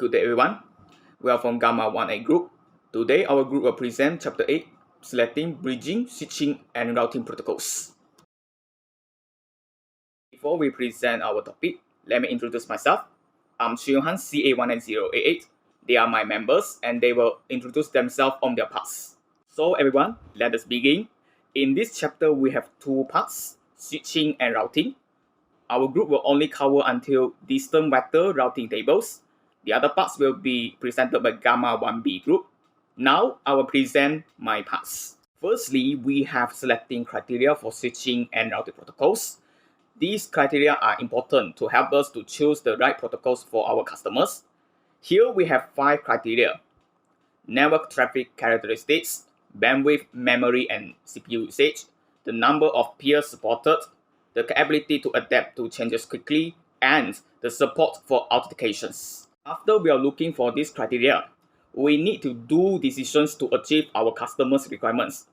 Good day everyone, we are from Gamma.1A group. Today our group will present Chapter 8, Selecting, Bridging, Switching and Routing Protocols. Before we present our topic, let me introduce myself. I'm Xiuhan CA1A088. They are my members and they will introduce themselves on their parts. So everyone, let us begin. In this chapter we have two parts, switching and routing. Our group will only cover until distant vector routing tables. The other parts will be presented by Gamma.1B group. Now, I will present my parts. Firstly, we have selecting criteria for switching and routing protocols. These criteria are important to help us to choose the right protocols for our customers. Here we have 5 criteria: network traffic characteristics, bandwidth, memory and CPU usage, the number of peers supported, the ability to adapt to changes quickly, and the support for authentications. After we are looking for these criteria, we need to do decisions to achieve our customers' requirements.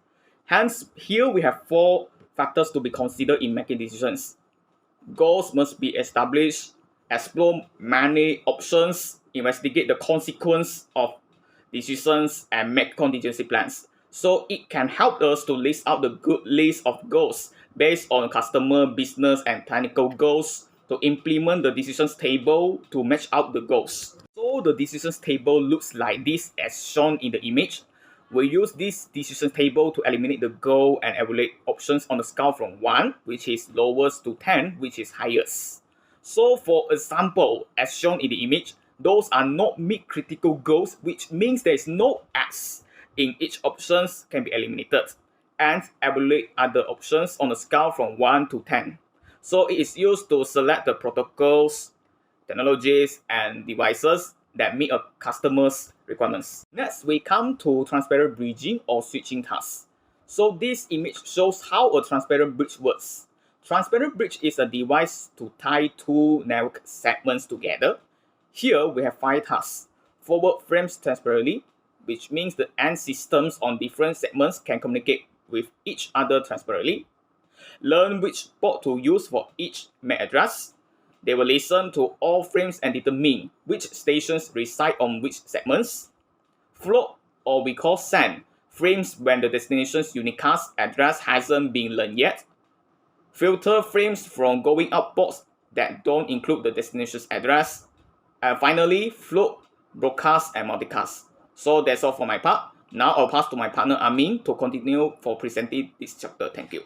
Hence, here we have 4 factors to be considered in making decisions. Goals must be established, explore many options, investigate the consequence of decisions, and make contingency plans. So it can help us to list out the good list of goals based on customer, business, and technical goals to implement the decisions table to match out the goals. So the decisions table looks like this as shown in the image. We use this decision table to eliminate the goal and evaluate options on the scale from 1, which is lowest, to 10, which is highest. So for example, as shown in the image, those are not meet critical goals, which means there is no X in each options can be eliminated, and evaluate other options on a scale from 1 to 10. So it is used to select the protocols, technologies, and devices that meet a customer's requirements. Next, we come to transparent bridging or switching tasks. So this image shows how a transparent bridge works. Transparent bridge is a device to tie 2 network segments together. Here we have 5 tasks. Forward frames transparently, which means the end systems on different segments can communicate with each other transparently. Learn which port to use for each MAC address. They will listen to all frames and determine which stations reside on which segments. Float, or we call send, frames when the destination's unicast address hasn't been learned yet. Filter frames from going out ports that don't include the destination's address. And finally, float, broadcast, and multicast. So that's all for my part. Now I'll pass to my partner Amin to continue for presenting this chapter. Thank you.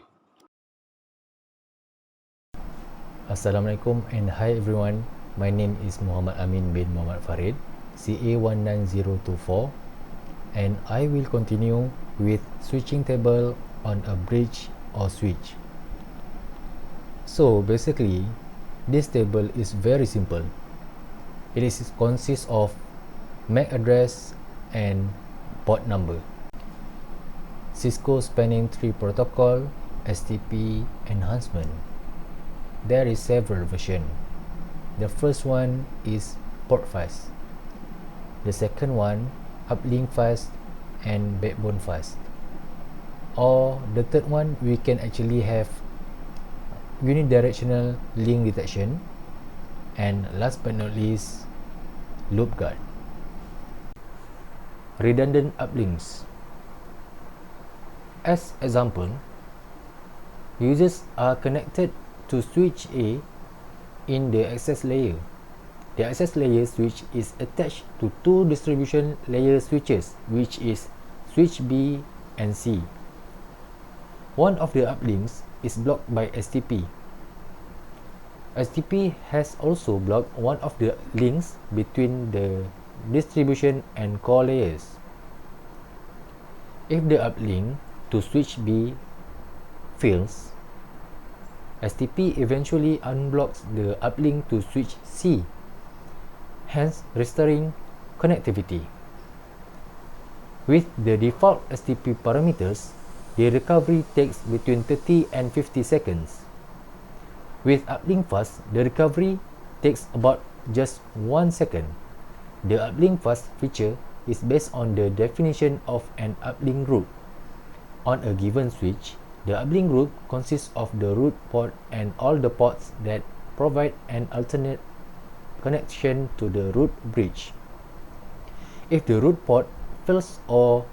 Assalamualaikum and hi everyone. My name is Muhammad Amin bin Muhammad Farid, CA19024, and I will continue with switching table on a bridge or switch. So basically, this table is very simple. It consists of MAC address and port number. Cisco spanning tree protocol, STP enhancement. There is several versions. The first one is port fast. The second one, uplink fast and backbone fast. Or the third one, we can actually have unidirectional link detection. And last but not least, loop guard. Redundant uplinks. As example, users are connected to switch A in the access layer. The access layer switch is attached to 2 distribution layer switches, which is switch B and C. One of the uplinks is blocked by STP. STP has also blocked one of the links between the distribution and core layers. If the uplink to switch B fails, STP eventually unblocks the uplink to switch C, hence restoring connectivity. With the default STP parameters, the recovery takes between 30 and 50 seconds. With uplink fast, the recovery takes about just 1 second. The uplink fast feature is based on the definition of an uplink route. On a given switch, the uplink route consists of the root port and all the ports that provide an alternate connection to the root bridge. If the root port fails or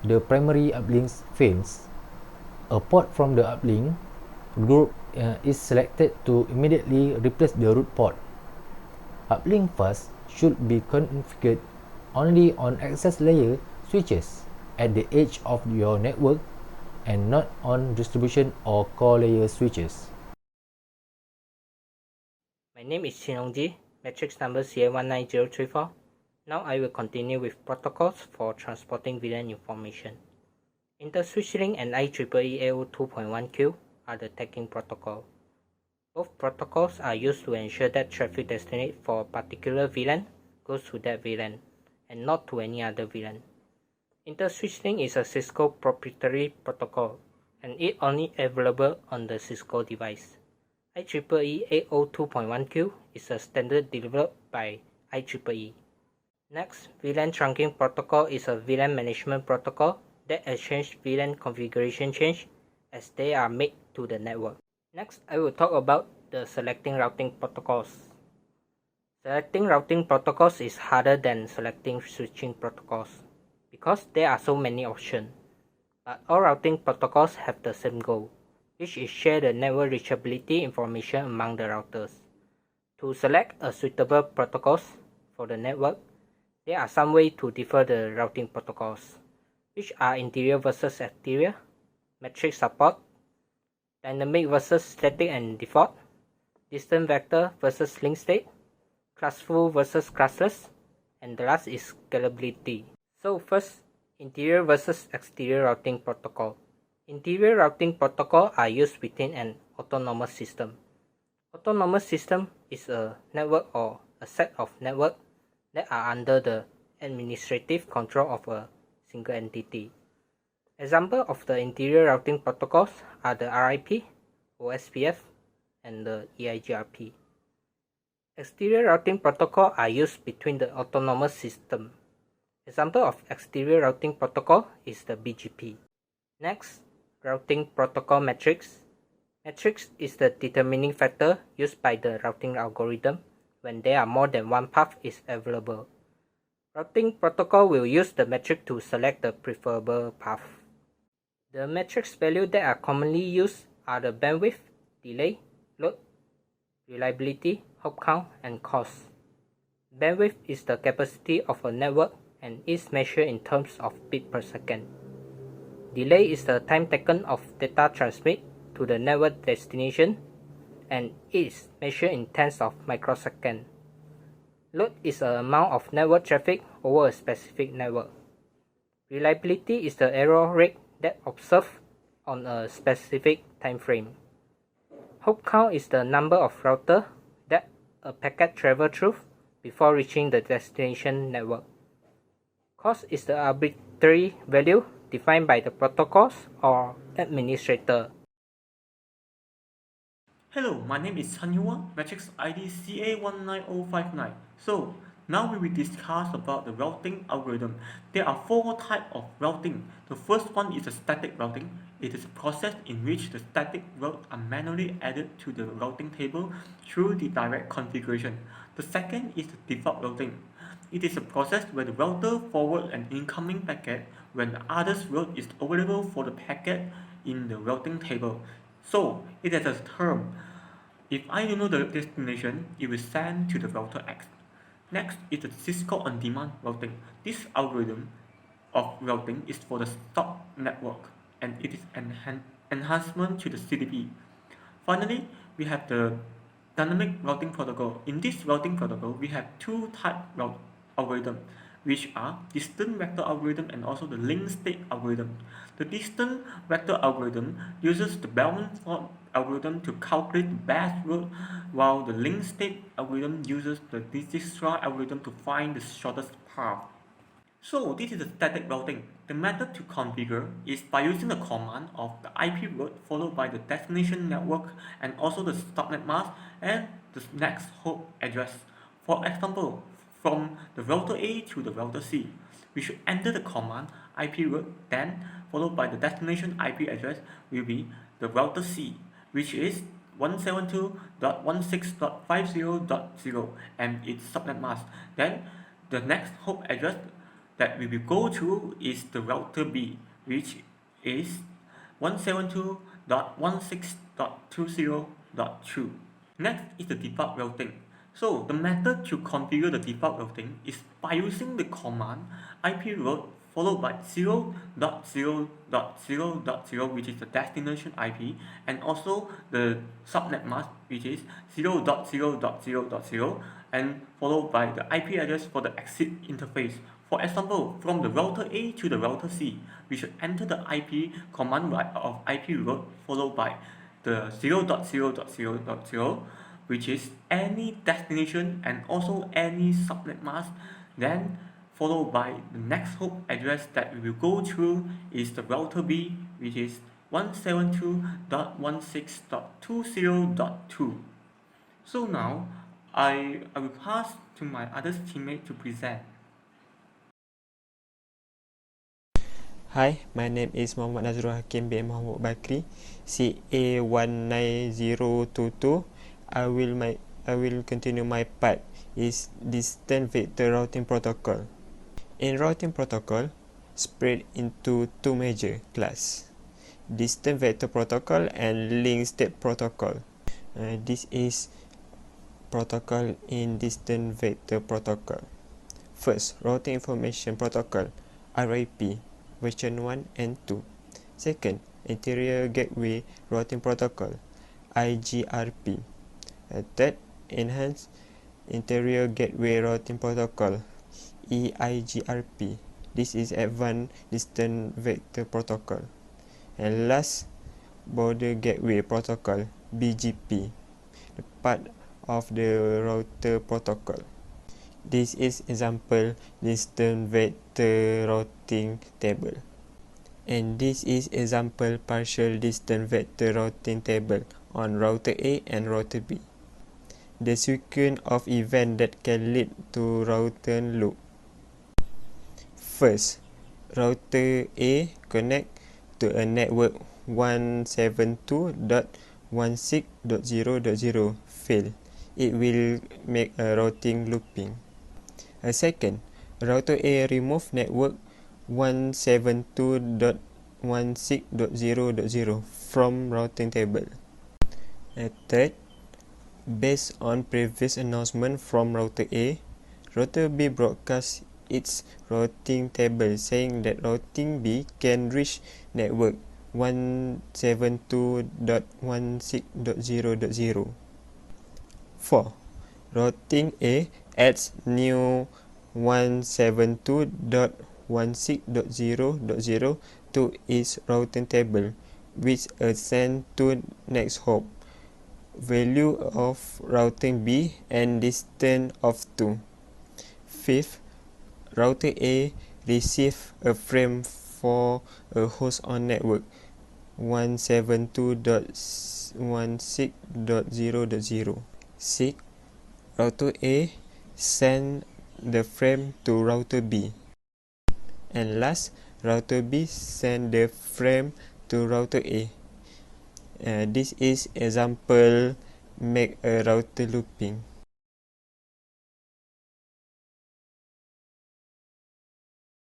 the primary uplink fails, a port from the uplink group is selected to immediately replace the root port. Uplink bus should be configured only on access layer switches at the edge of your network and not on distribution or core layer switches. My name is Ji, matrix number CA19034. Now I will continue with protocols for transporting VLAN information. Inter-switch link and IEEE AO2.1q are the tagging protocol. Both protocols are used to ensure that traffic destined for a particular VLAN goes to that VLAN and not to any other VLAN. Inter-switch link is a Cisco proprietary protocol and it only available on the Cisco device. IEEE AO2.1q is a standard developed by IEEE. Next, VLAN trunking protocol is a VLAN management protocol that exchanges VLAN configuration change as they are made to the network. Next, I will talk about the selecting routing protocols. Selecting routing protocols is harder than selecting switching protocols because there are so many options. But all routing protocols have the same goal, which is share the network reachability information among the routers. To select a suitable protocols for the network, there are some ways to differ the routing protocols, which are interior versus exterior, matrix support, dynamic versus static and default, distance vector versus link state, classful versus classless, and the last is scalability. So first, interior versus exterior routing protocol. Interior routing protocol are used within an autonomous system. Autonomous system is a network or a set of networks that are under the administrative control of a single entity. Examples of the interior routing protocols are the RIP, OSPF, and the EIGRP. Exterior routing protocols are used between the autonomous system. Example of exterior routing protocol is the BGP. Next, routing protocol matrix. Matrix is the determining factor used by the routing algorithm when there are more than one path is available. Routing protocol will use the matrix to select the preferable path. The matrix values that are commonly used are the bandwidth, delay, load, reliability, hop count, and cost. Bandwidth is the capacity of a network and is measured in terms of bit per second. Delay is the time taken of data transmit to the network destination and is measured in tens of microseconds. Load is the amount of network traffic over a specific network. Reliability is the error rate that observed on a specific time frame. Hop count is the number of routers that a packet travels through before reaching the destination network. Cost is the arbitrary value defined by the protocols or administrator. Hello, my name is Hanyua, matrix ID CA19059. So, now we will discuss about the routing algorithm. There are four types of routing. The first one is a static routing. It is a process in which the static routes are manually added to the routing table through the direct configuration. The second is the default routing. It is a process where the router forwards an incoming packet when the other's route is available for the packet in the routing table. So, it has a term. If I don't know the destination, it will send to the router X. Next is the Cisco on-demand routing. This algorithm of routing is for the stop network and it is an enhancement to the CDP. Finally, we have the dynamic routing protocol. In this routing protocol, we have two types of algorithm, which are distance vector algorithm and also the link state algorithm. The distance vector algorithm uses the Bellman fault algorithm to calculate the best route, while the link state algorithm uses the Dijkstra algorithm to find the shortest path. So this is the static routing. The method to configure is by using the command of the IP route followed by the destination network and also the subnet mask and the next hop address. For example, from the router A to the router C, we should enter the command IP route, then followed by the destination IP address will be the router C, which is 172.16.50.0 and its subnet mask. Then the next hop address that we will go through is the router B, which is 172.16.20.2. Next is the default routing. So the method to configure the default routing is by using the command IP route followed by 0.0.0.0, which is the destination IP, and also the subnet mask, which is 0.0.0.0, and followed by the IP address for the exit interface. For example, from the router A to the router C, we should enter the IP command of IP route followed by the 0.0.0.0, which is any destination and also any subnet mask, then followed by the next hop address that we will go through is the router B, which is 172.16.20.2. So now I will pass to my other teammate to present. Hi, my name is NAZRULHAKIM bin BAKRI, CA19022. I will continue my part is distant vector routing protocol. In routing protocol, spread into two major class: distant vector protocol and link state protocol. This is protocol in distant vector protocol. First, routing information protocol, RIP, version 1 and 2. Second, interior gateway routing protocol, IGRP. Third, enhanced interior gateway routing protocol, EIGRP. This is advanced distant vector protocol. And last, border gateway protocol, BGP, the part of the router protocol. This is example distant vector routing table. And this is example partial distant vector routing table on router A and router B. The sequence of events that can lead to router loop. First, router A connect to a network 172.16.0.0 fail. It will make a routing looping. A second, router A remove network 172.16.0.0 from routing table. A third, based on previous announcement from router A, router B broadcasts its routing table saying that routing B can reach network 172.16.0.0. 4. Routing A adds new 172.16.0.0 to its routing table, which assigns to next hop, value of routing B and distance of 2. 5th, router A receive a frame for a host on network 172.16.0.0. 6. Router A send the frame to router B. And last, router B send the frame to router A. This is example make a router looping.